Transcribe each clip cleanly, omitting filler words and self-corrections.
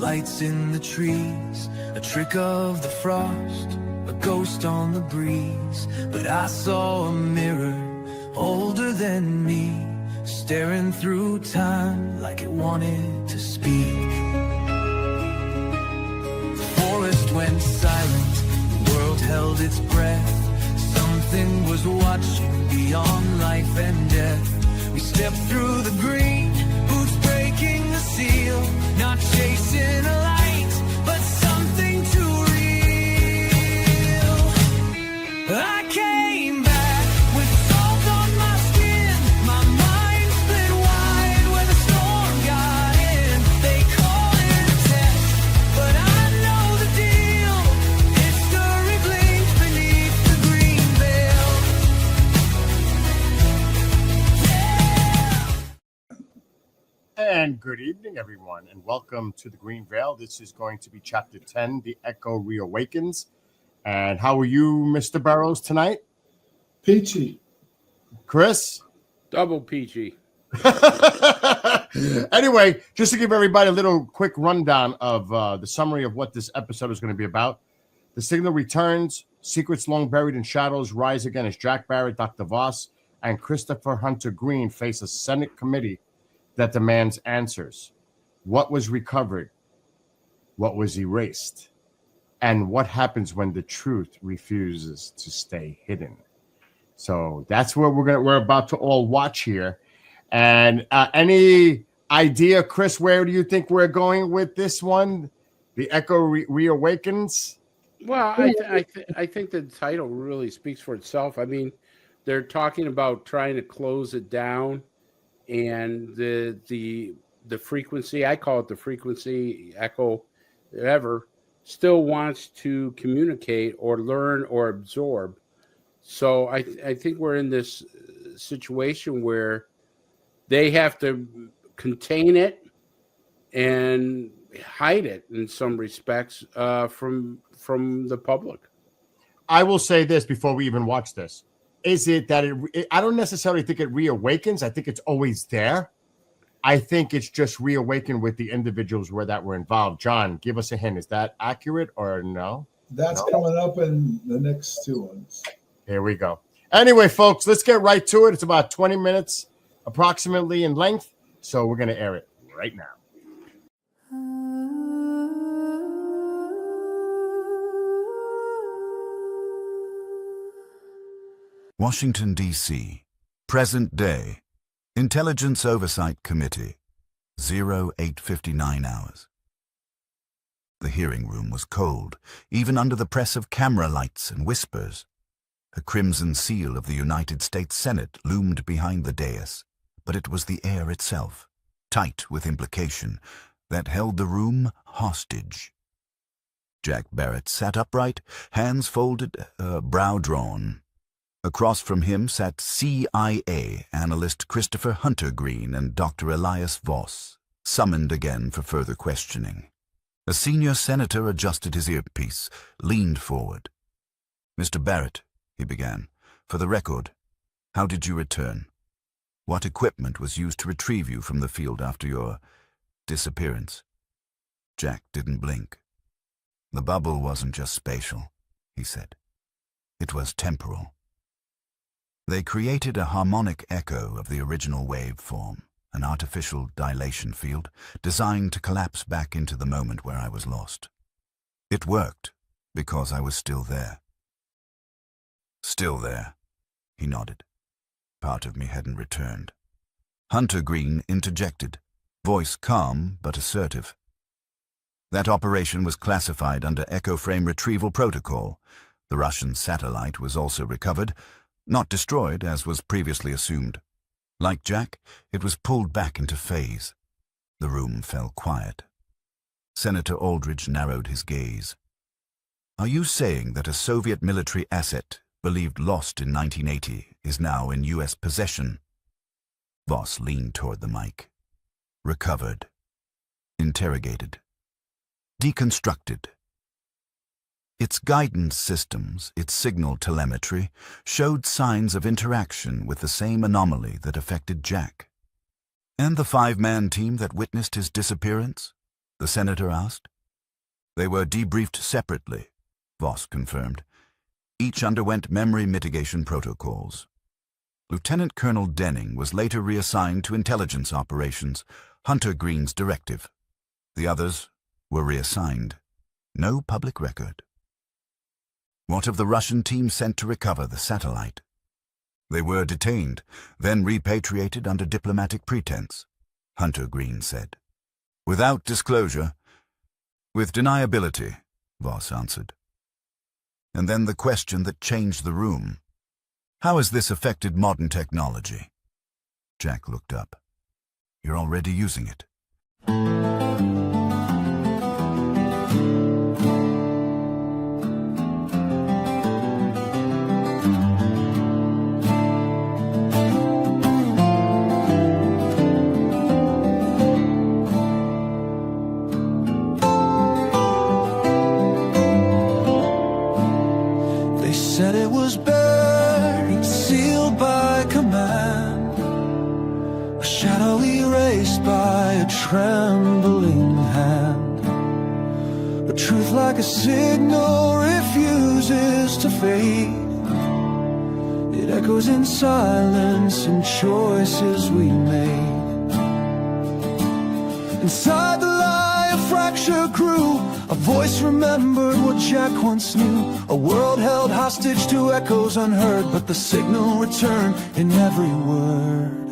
lights in the trees, a trick of the frost, a ghost on the breeze. But I saw a mirror older than me, staring through time like it wanted to speak. The forest went silent, the world held its breath. Something was watching beyond life and death. We stepped through the green, boots breaking the seal, not chasing a light, but something too real. I came back with salt on my skin, my mind split wide when the storm got in. They call it a test, but I know the deal. History blinks beneath the green veil. And good evening, everyone, and welcome to the Green Veil. This is going to be Chapter 10, The Echo Reawakens. And how are you, Mr. Burrows, tonight? Peachy. Chris? Double peachy. Anyway, just to give everybody a little quick rundown of the summary of what this episode is going to be about. The signal returns, secrets long buried in shadows rise again as Jack Barrett, Dr. Voss, and Christopher Huntergreen face a Senate committee that demands answers. What was recovered? What was erased? And what happens when the truth refuses to stay hidden? So that's what we're about to all watch here. And any idea, Chris, where do you think we're going with this one? The Echo Reawakens? Well, I think the title really speaks for itself. I mean, they're talking about trying to close it down, and the frequency, I call it the frequency, echo, whatever, still wants to communicate or learn or absorb. So I think we're in this situation where they have to contain it and hide it in some respects from the public. I will say this before we even watch this. Is it that I don't necessarily think it reawakens. I think it's always there. I think it's just reawakened with the individuals that were involved. John, give us a hint. Is that accurate or no? That's coming up in the next two ones. Here we go. Anyway, folks, let's get right to it. It's about 20 minutes approximately in length, so we're going to air it right now. Washington, D.C., present day, Intelligence Oversight Committee, 08:59 hours. The hearing room was cold, even under the press of camera lights and whispers. A crimson seal of the United States Senate loomed behind the dais, but it was the air itself, tight with implication, that held the room hostage. Jack Barrett sat upright, hands folded, brow drawn. Across from him sat CIA analyst Christopher Huntergreen and Dr. Elias Voss, summoned again for further questioning. A senior senator adjusted his earpiece, leaned forward. "Mr. Barrett," he began, "for the record, how did you return? What equipment was used to retrieve you from the field after your disappearance?" Jack didn't blink. "The bubble wasn't just spatial," he said. "It was temporal. They created a harmonic echo of the original waveform, an artificial dilation field designed to collapse back into the moment where I was lost. It worked because I was still there." "Still there," he nodded. "Part of me hadn't returned." Huntergreen interjected, voice calm but assertive. "That operation was classified under Echo Frame Retrieval Protocol. The Russian satellite was also recovered, not destroyed, as was previously assumed. Like Jack, it was pulled back into phase." The room fell quiet. Senator Aldridge narrowed his gaze. "Are you saying that a Soviet military asset, believed lost in 1980, is now in U.S. possession?" Voss leaned toward the mic. "Recovered. Interrogated. Deconstructed. Its guidance systems, its signal telemetry, showed signs of interaction with the same anomaly that affected Jack. And the 5-man team that witnessed his disappearance? the senator asked. They were debriefed separately, Voss confirmed. Each underwent memory mitigation protocols. Lieutenant Colonel Denning was later reassigned to intelligence operations, Huntergreen's directive. The others were reassigned. No public record. What of the Russian team sent to recover the satellite? They were detained, then repatriated under diplomatic pretense, Huntergreen said. Without disclosure, with deniability, Voss answered. And then the question that changed the room. How has this affected modern technology? Jack looked up. You're already using it. They said it was buried, sealed by command, a shadow erased by a trembling hand. A truth like a signal refuses to fade. It echoes in silence and choices we made. Inside the lie, a fracture grew. A voice remembered what Jack once knew. A world held hostage to echoes unheard, but the signal returned in every word.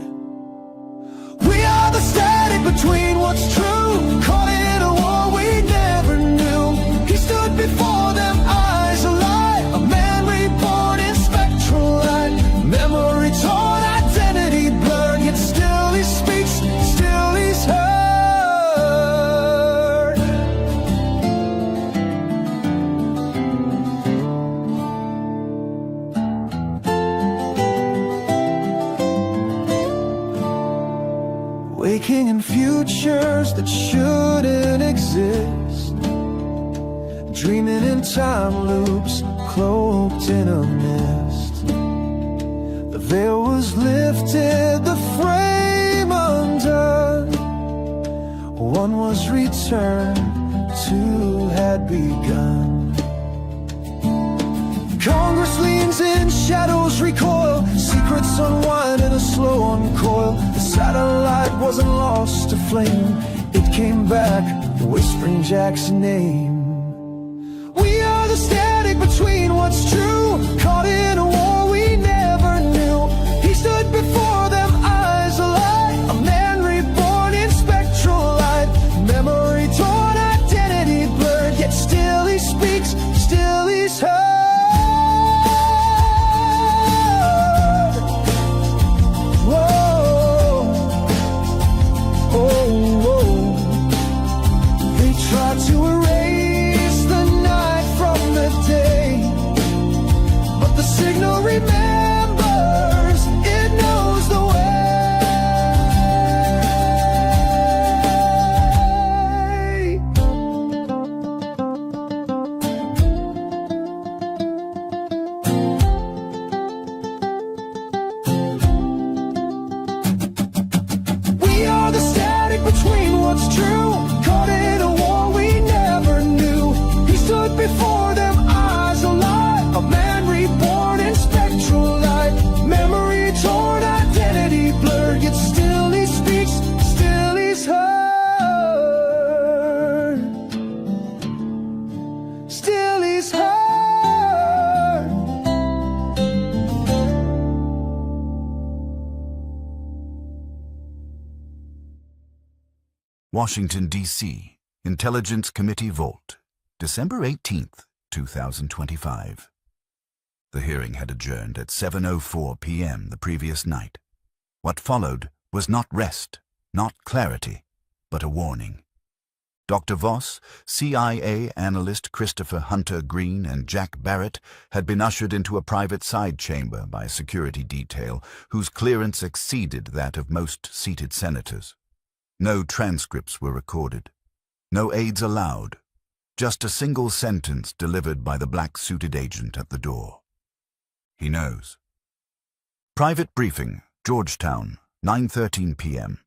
We are the static between what's true, caught in a war we never knew. He stood before them, eyes alight, a man reborn in spectral light. Memory torn, identity blurred, yet still he speaks, still he's heard. Waking in futures that shouldn't exist, dreaming in time loops cloaked in a mist. The veil was lifted, the frame undone. One was returned, two had begun. Congress leans in, shadows recoil, secrets unwind in a slow uncoil. The satellite wasn't lost to flame, it came back, whispering Jack's name. We are the static between what's true, caught in a war we never knew. He stood before them, eyes alight, a man reborn in spectral light. Memory torn, identity blurred, yet still he speaks, still he's heard. To erase the night from the day, but the signal remembers, it knows the way. We are the static between what's true, caught in a war we never knew. He stood before them, eyes alight, a man reborn in spectral light. Memory torn, identity blurred, yet still he speaks, still he's heard. Still he's heard. Washington, D.C., Intelligence Committee Vault, December 18th, 2025. The hearing had adjourned at 7:04 p.m. the previous night. What followed was not rest, not clarity, but a warning. Dr. Voss, CIA analyst Christopher Huntergreen, and Jack Barrett had been ushered into a private side chamber by a security detail whose clearance exceeded that of most seated senators. No transcripts were recorded. No aides allowed. Just a single sentence delivered by the black-suited agent at the door. He knows. Private briefing, Georgetown, 9:13 p.m.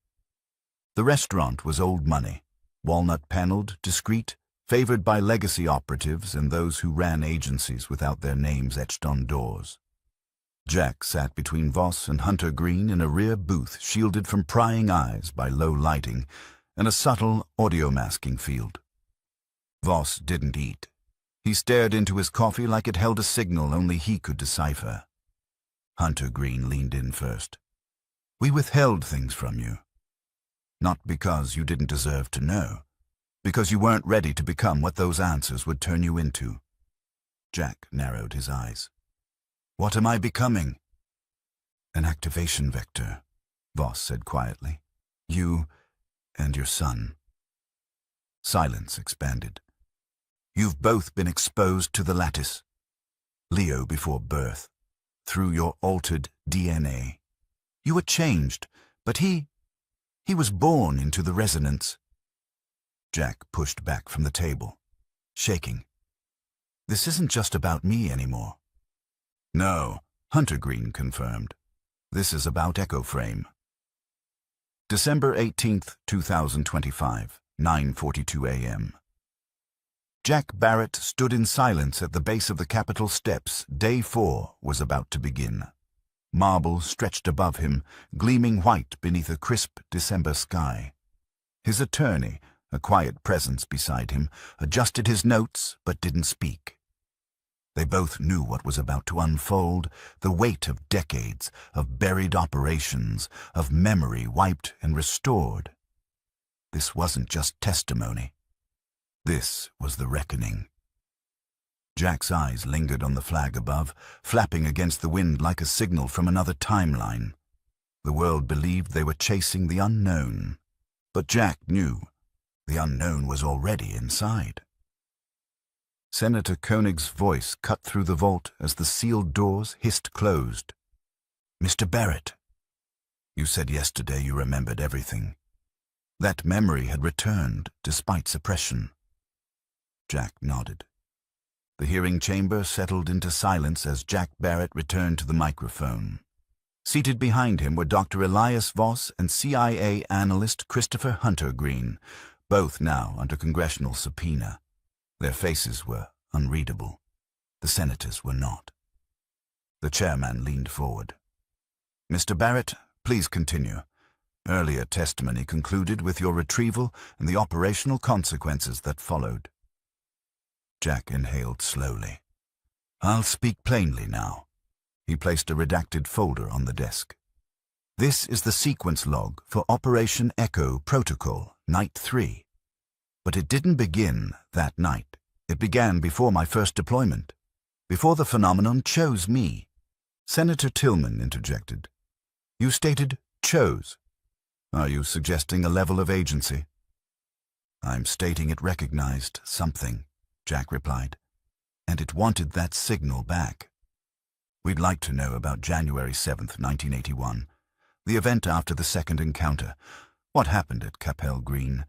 The restaurant was old money. walnut-paneled, discreet, favored by legacy operatives and those who ran agencies without their names etched on doors. Jack sat between Voss and Huntergreen in a rear booth shielded from prying eyes by low lighting and a subtle audio-masking field. Voss didn't eat. He stared into his coffee like it held a signal only he could decipher. Huntergreen leaned in first. "We withheld things from you. Not because you didn't deserve to know, because you weren't ready to become what those answers would turn you into." Jack narrowed his eyes. "What am I becoming?" "An activation vector," Voss said quietly. "You and your son." Silence expanded. "You've both been exposed to the lattice. Leo before birth, through your altered DNA. You were changed, but he was born into the resonance." Jack pushed back from the table, shaking. "This isn't just about me anymore." "No," Huntergreen confirmed. "This is about EchoFrame." December 18th, 2025, 9:42 a.m. Jack Barrett stood in silence at the base of the Capitol steps. Day 4 was about to begin. Marble stretched above him, gleaming white beneath a crisp December sky. His attorney, a quiet presence beside him, adjusted his notes but didn't speak. They both knew what was about to unfold, the weight of decades, of buried operations, of memory wiped and restored. This wasn't just testimony. This was the reckoning. Jack's eyes lingered on the flag above, flapping against the wind like a signal from another timeline. The world believed they were chasing the unknown, but Jack knew the unknown was already inside. Senator Koenig's voice cut through the vault as the sealed doors hissed closed. "Mr. Barrett, you said yesterday you remembered everything. That memory had returned despite suppression." Jack nodded. The hearing chamber settled into silence as Jack Barrett returned to the microphone. Seated behind him were Dr. Elias Voss and CIA analyst Christopher Huntergreen, both now under congressional subpoena. Their faces were unreadable. The senators were not. The chairman leaned forward. "Mr. Barrett, please continue. Earlier testimony concluded with your retrieval and the operational consequences that followed." Jack inhaled slowly. "I'll speak plainly now." He placed a redacted folder on the desk. "This is the sequence log for Operation Echo Protocol, Night 3. But it didn't begin that night. It began before my first deployment, before the phenomenon chose me." Senator Tillman interjected. "You stated chose. Are you suggesting a level of agency?" "I'm stating it recognized something," Jack replied, "and it wanted that signal back. We'd like to know about January 7th, 1981, the event after the second encounter, what happened at Capel Green,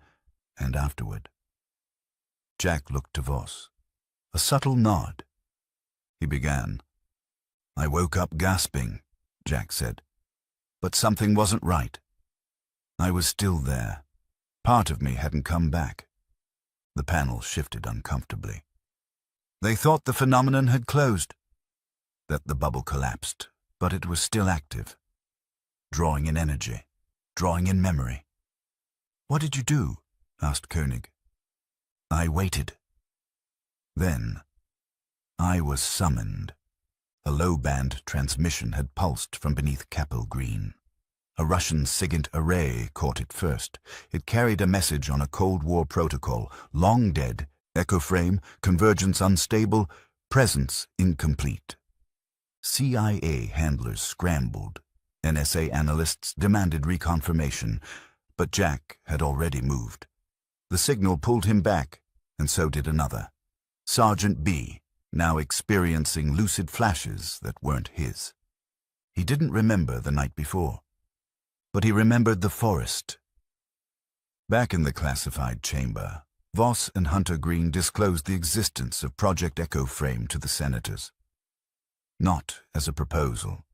and afterward." Jack looked to Voss. A subtle nod. He began. "I woke up gasping," Jack said. "But something wasn't right. I was still there. Part of me hadn't come back." The panel shifted uncomfortably. "They thought the phenomenon had closed, that the bubble collapsed, but it was still active, drawing in energy, drawing in memory." "What did you do?" asked Koenig. "I waited. Then I was summoned." A low-band transmission had pulsed from beneath Capel Green. A Russian SIGINT array caught it first. It carried a message on a Cold War protocol: long dead, EchoFrame, convergence unstable, presence incomplete. CIA handlers scrambled. NSA analysts demanded reconfirmation, but Jack had already moved. The signal pulled him back, and so did another. Sergeant B, now experiencing lucid flashes that weren't his. He didn't remember the night before, but he remembered the forest. Back in the classified chamber, Voss and Huntergreen disclosed the existence of Project EchoFrame to the senators. Not as a proposal,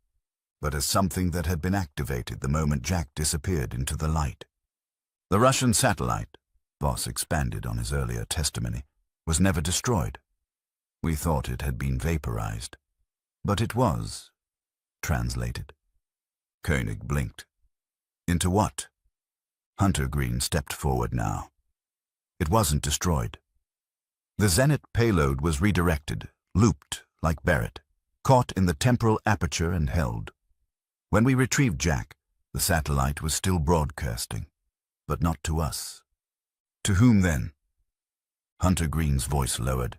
but as something that had been activated the moment Jack disappeared into the light. The Russian satellite, Voss expanded on his earlier testimony, was never destroyed. We thought it had been vaporized, but it was translated. Koenig blinked. Into what? Huntergreen stepped forward now. It wasn't destroyed. The Zenit payload was redirected, looped like Barrett, caught in the temporal aperture and held. When we retrieved Jack, the satellite was still broadcasting, but not to us. To whom then? Huntergreen's voice lowered.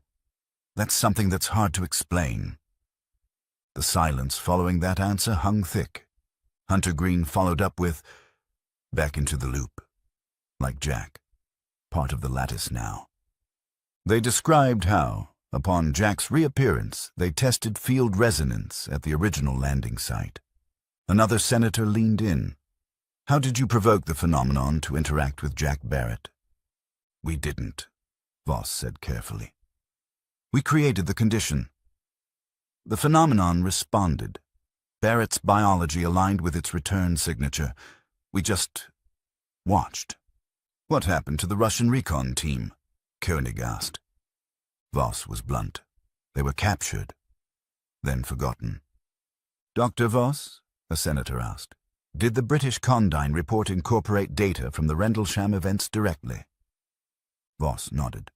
That's something that's hard to explain. The silence following that answer hung thick. Huntergreen followed up with, back into the loop. Like Jack, part of the lattice now. They described how, upon Jack's reappearance, they tested field resonance at the original landing site. Another senator leaned in. How did you provoke the phenomenon to interact with Jack Barrett? We didn't, Voss said carefully. We created the condition. The phenomenon responded. Barrett's biology aligned with its return signature. We just watched. What happened to the Russian recon team? Koenig asked. Voss was blunt. They were captured, then forgotten. Dr. Voss, a senator asked, did the British Condign report incorporate data from the Rendlesham events directly? Voss nodded.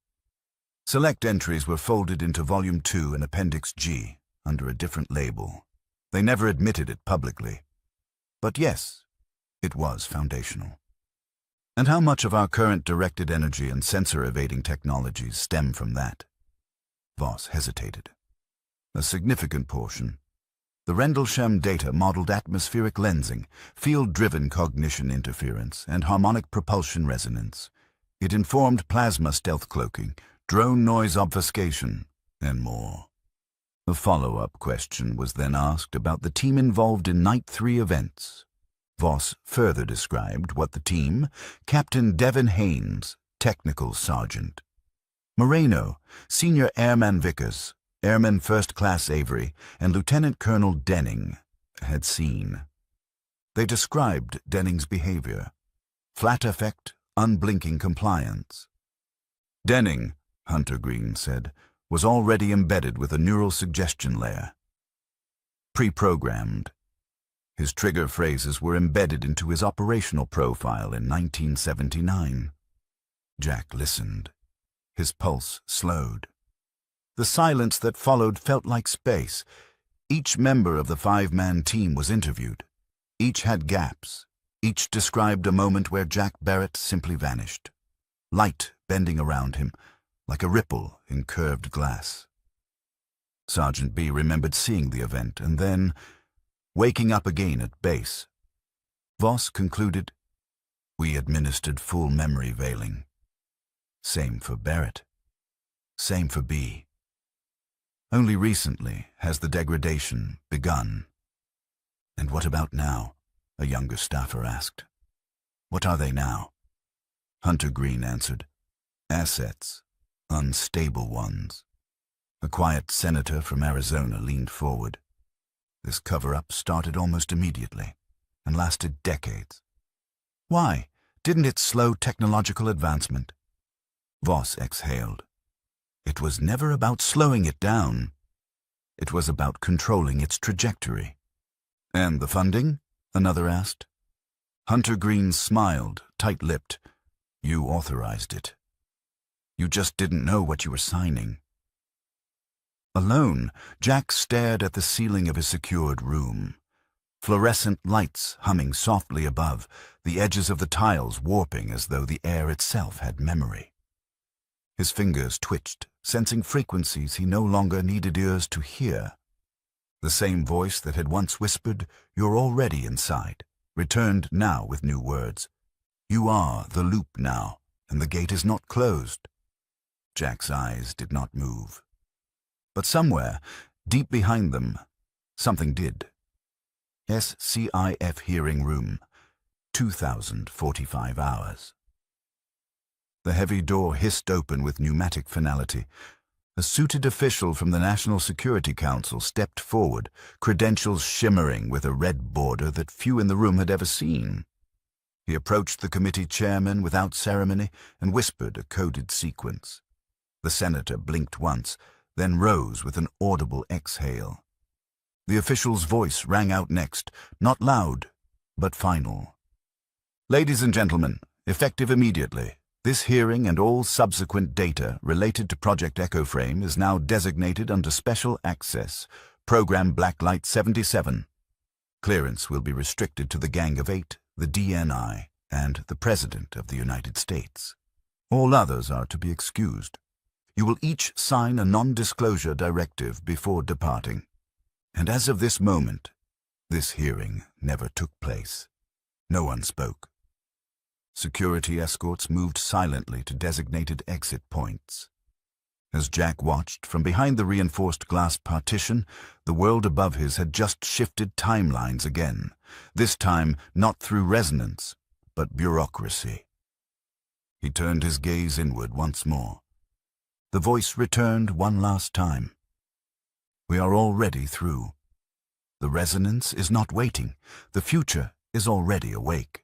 Select entries were folded into Volume 2 and Appendix G under a different label. They never admitted it publicly. But yes, it was foundational. And how much of our current directed energy and sensor-evading technologies stem from that? Voss hesitated. A significant portion. The Rendlesham data modeled atmospheric lensing, field-driven cognition interference, and harmonic propulsion resonance. It informed plasma stealth cloaking, drone noise obfuscation, and more. A follow-up question was then asked about the team involved in Night 3 events. Voss further described what the team, Captain Devon Haynes, Technical Sergeant, Moreno, Senior Airman Vickers, Airman First Class Avery, and Lieutenant Colonel Denning had seen. They described Denning's behavior. Flat effect, unblinking compliance. Denning, Huntergreen said, was already embedded with a neural suggestion layer. Pre-programmed. His trigger phrases were embedded into his operational profile in 1979. Jack listened. His pulse slowed. The silence that followed felt like space. Each member of the 5-man team was interviewed. Each had gaps. Each described a moment where Jack Barrett simply vanished. Light bending around him, like a ripple in curved glass. Sergeant B remembered seeing the event and then waking up again at base. Voss concluded, we administered full memory veiling. Same for Barrett. Same for B. Only recently has the degradation begun. And what about now? A younger staffer asked. What are they now? Huntergreen answered, assets, unstable ones. A quiet senator from Arizona leaned forward. This cover-up started almost immediately and lasted decades. Why? Didn't it slow technological advancement? Voss exhaled. It was never about slowing it down. It was about controlling its trajectory. And the funding? Another asked. Huntergreen smiled, tight-lipped. You authorized it. You just didn't know what you were signing. Alone, Jack stared at the ceiling of his secured room. Fluorescent lights humming softly above, the edges of the tiles warping as though the air itself had memory. His fingers twitched, sensing frequencies he no longer needed ears to hear. The same voice that had once whispered, "You're already inside," returned now with new words. You are the loop now, and the gate is not closed. Jack's eyes did not move. But somewhere, deep behind them, something did. SCIF hearing room, 2045 hours. The heavy door hissed open with pneumatic finality. A suited official from the National Security Council stepped forward, credentials shimmering with a red border that few in the room had ever seen. He approached the committee chairman without ceremony and whispered a coded sequence. The senator blinked once, then rose with an audible exhale. The official's voice rang out next, not loud, but final. Ladies and gentlemen, effective immediately, this hearing and all subsequent data related to Project EchoFrame is now designated under Special Access, Program Blacklight 77. Clearance will be restricted to the Gang of Eight, the DNI, and the President of the United States. All others are to be excused. You will each sign a non-disclosure directive before departing. And as of this moment, this hearing never took place. No one spoke. Security escorts moved silently to designated exit points. As Jack watched from behind the reinforced glass partition, the world above his had just shifted timelines again, this time not through resonance, but bureaucracy. He turned his gaze inward once more. The voice returned one last time. We are already through. The resonance is not waiting. The future is already awake.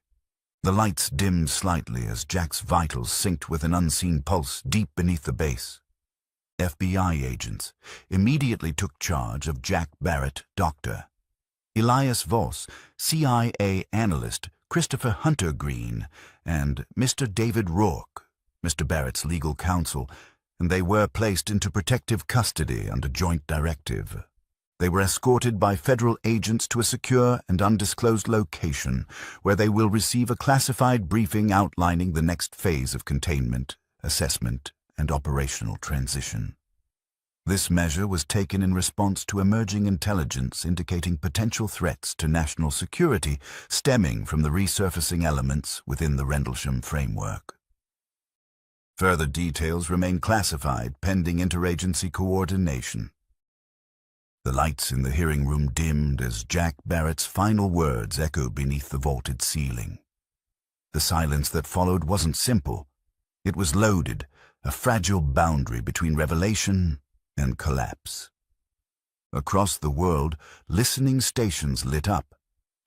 The lights dimmed slightly as Jack's vitals synced with an unseen pulse deep beneath the base. FBI agents immediately took charge of Jack Barrett, doctor. Elias Voss, CIA analyst Christopher Huntergreen, and Mr. David Rourke, Mr. Barrett's legal counsel, and they were placed into protective custody under joint directive. They were escorted by federal agents to a secure and undisclosed location where they will receive a classified briefing outlining the next phase of containment, assessment, and operational transition. This measure was taken in response to emerging intelligence indicating potential threats to national security stemming from the resurfacing elements within the Rendlesham framework. Further details remain classified pending interagency coordination. The lights in the hearing room dimmed as Jack Barrett's final words echoed beneath the vaulted ceiling. The silence that followed wasn't simple. It was loaded, a fragile boundary between revelation and collapse. Across the world, listening stations lit up,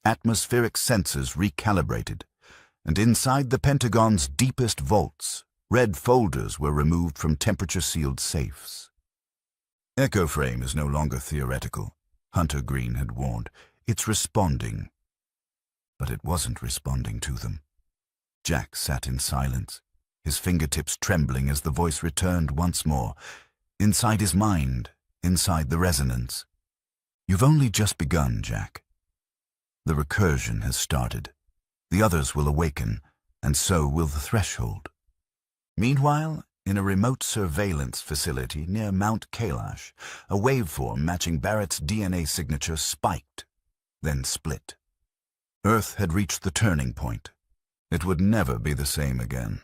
atmospheric sensors recalibrated, and inside the Pentagon's deepest vaults, red folders were removed from temperature-sealed safes. EchoFrame is no longer theoretical, Huntergreen had warned. It's responding. But it wasn't responding to them. Jack sat in silence, his fingertips trembling as the voice returned once more. Inside his mind, inside the resonance. You've only just begun, Jack. The recursion has started. The others will awaken, and so will the threshold. Meanwhile, in a remote surveillance facility near Mount Kailash, a waveform matching Barrett's DNA signature spiked, then split. Earth had reached the turning point. It would never be the same again.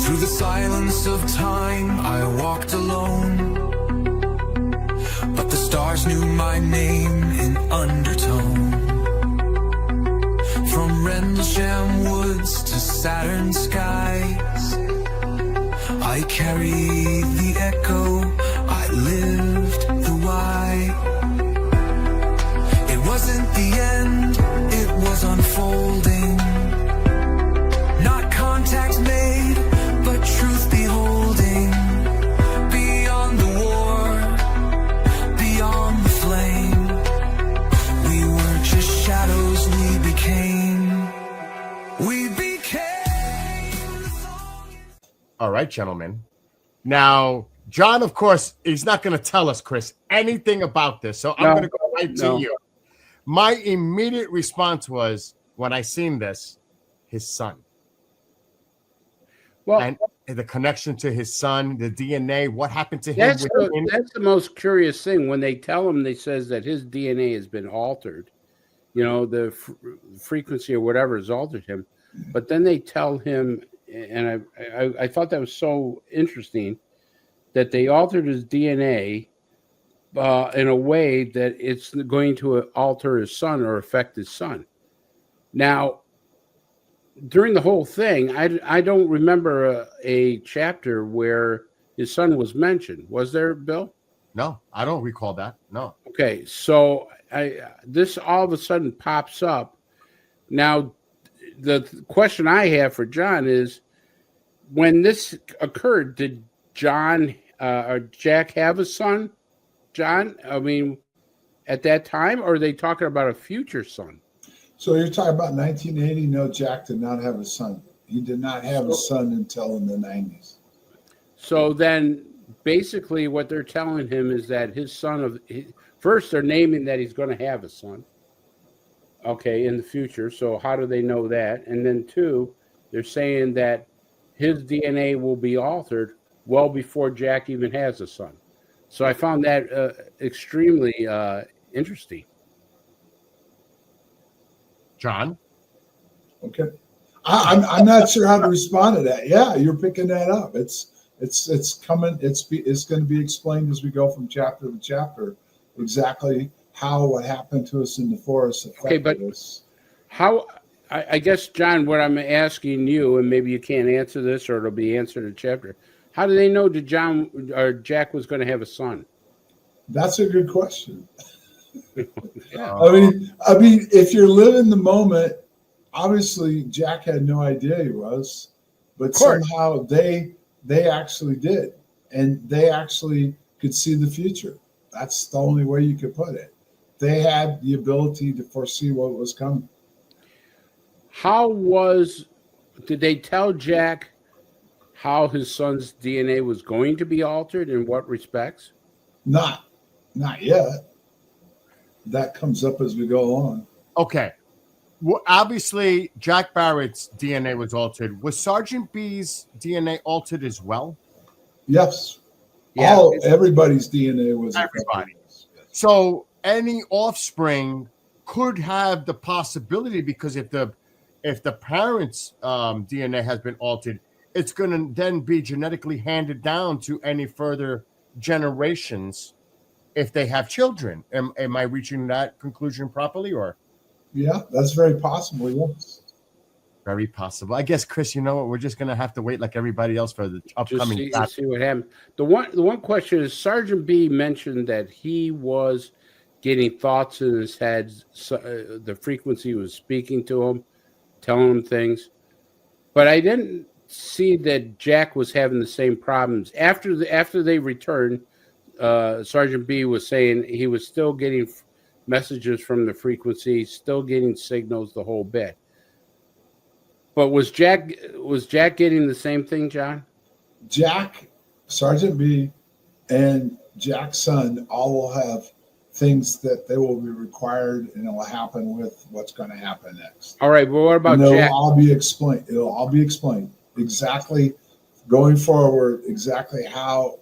Through the silence of time, I walked alone. But the stars knew my name in undertone. From Rendlesham woods to Saturn skies, I carried the echo, I lived the why. It wasn't the end, it was unfolding. Not contact made, but truth beholding. Beyond the war, beyond the flame, we weren't just shadows, we became. All right, gentlemen. Now, John, of course, he's not going to tell us, Chris, anything about this. So I'm going to go right to you. My immediate response was, when I seen this, his son. Well, and the connection to his son, the DNA, what happened to him? That's the most curious thing. When they tell him, they says that his DNA has been altered. You know, the frequency or whatever has altered him. But then they tell him, and I thought that was so interesting, that they altered his DNA in a way that it's going to alter his son or affect his son. Now, during the whole thing, I don't remember a chapter where his son was mentioned. Was there, Bill? No, I don't recall that. No. Okay, so this all of a sudden pops up. Now, the question I have for John is, when this occurred, did John or Jack have a son? John, I mean, at that time, or are they talking about a future son? So you're talking about 1980? No, Jack did not have a son. He did not have a son until in the 90s. So then, basically, what they're telling him is that his son first, they're naming that he's going to have a son. Okay, in the future. So how do they know that? And then two, they're saying that his DNA will be altered well before Jack even has a son. So I found that extremely interesting. John? Okay. I'm not sure how to respond to that. Yeah, you're picking that up. It's coming. It's going to be explained as we go from chapter to chapter exactly how what happened to us in the forest affected us. How? I guess, John, what I'm asking you, and maybe you can't answer this, or it'll be answered in a chapter. How do they know that John or Jack was going to have a son? That's a good question. Yeah. I mean, if you're living the moment, obviously Jack had no idea he was, but somehow they actually did, and they actually could see the future. That's the only way you could put it. They had the ability to foresee what was coming. Did they tell Jack how his son's DNA was going to be altered, in what respects? Not yet. That comes up as we go along. Okay. Well, obviously, Jack Barrett's DNA was altered. Was Sergeant B's DNA altered as well? Yes. Yeah. Everybody's DNA was everybody. So any offspring could have the possibility, because if the parents' DNA has been altered, it's going to then be genetically handed down to any further generations if they have children. Am I reaching that conclusion properly, or? Yeah, that's very possible. Yes. Very possible. I guess, Chris, you know what? We're just going to have to wait like everybody else for the upcoming. Just see what happens. The one question is, Sergeant B mentioned that he was getting thoughts in his head. The frequency was speaking to him, telling him things. But I didn't see that Jack was having the same problems. After they returned, Sergeant B was saying he was still getting messages from the frequency, still getting signals, the whole bit. But was Jack getting the same thing, John? Jack, Sergeant B, and Jack's son all will have things that they will be required, and it will happen with what's going to happen next. All right, well, what about Jack? Jack? It'll all be explained exactly going forward, exactly how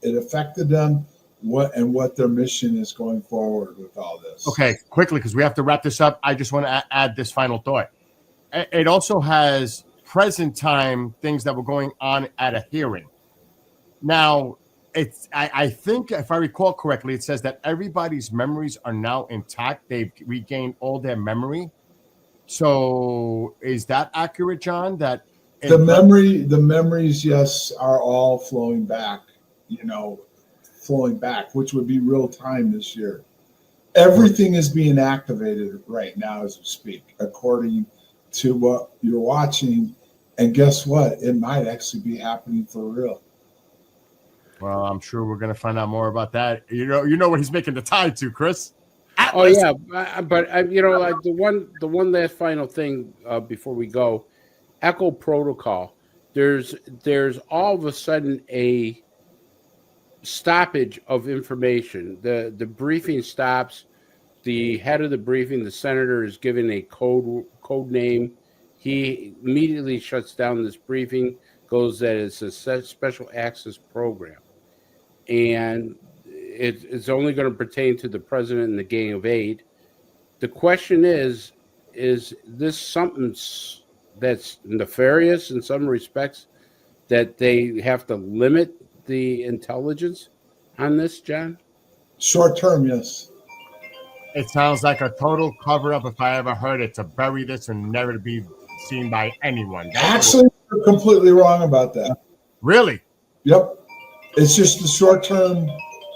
it affected them, what their mission is going forward with all this. Okay, quickly, because we have to wrap this up. I just want to add this final thought. It also has present time things that were going on at a hearing. Now, I think, if I recall correctly, it says that everybody's memories are now intact. They've regained all their memory. So is that accurate, John? That the memories, yes, are all flowing back, which would be real time this year. Everything is being activated right now as we speak, according to what you're watching. And guess what? It might actually be happening for real. Well, I'm sure we're going to find out more about that. You know what he's making the tie to, Chris? Atlas. Oh yeah, but like the one last final thing before we go, Echo Protocol. There's all of a sudden a stoppage of information. The briefing stops. The head of the briefing, the senator, is given a code name. He immediately shuts down this briefing, goes that it's a special access program. And it's only going to pertain to the president and the Gang of Eight. The question is this something that's nefarious in some respects, that they have to limit the intelligence on this, John? Short term, yes. It sounds like a total cover-up, if I ever heard it, to bury this and never to be seen by anyone. Actually, you're completely wrong about that. Really? Yep. It's just the short term,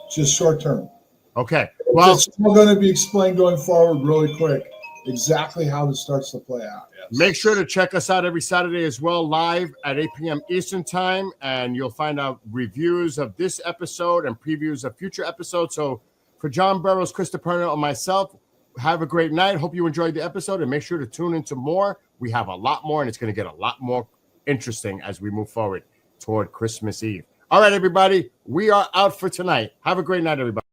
just short term. Okay. Well, It's still going to be explained going forward really quick exactly how this starts to play out. Yes. make sure to check us out every Saturday as well, live at 8 p.m. Eastern time, and you'll find out reviews of this episode and previews of future episodes. So for John Burroughs, Christopher Hunter, and myself, have a great night. Hope you enjoyed the episode, and make sure to tune into more. We have a lot more, and it's going to get a lot more interesting as we move forward toward Christmas Eve. All right, everybody, we are out for tonight. Have a great night, everybody.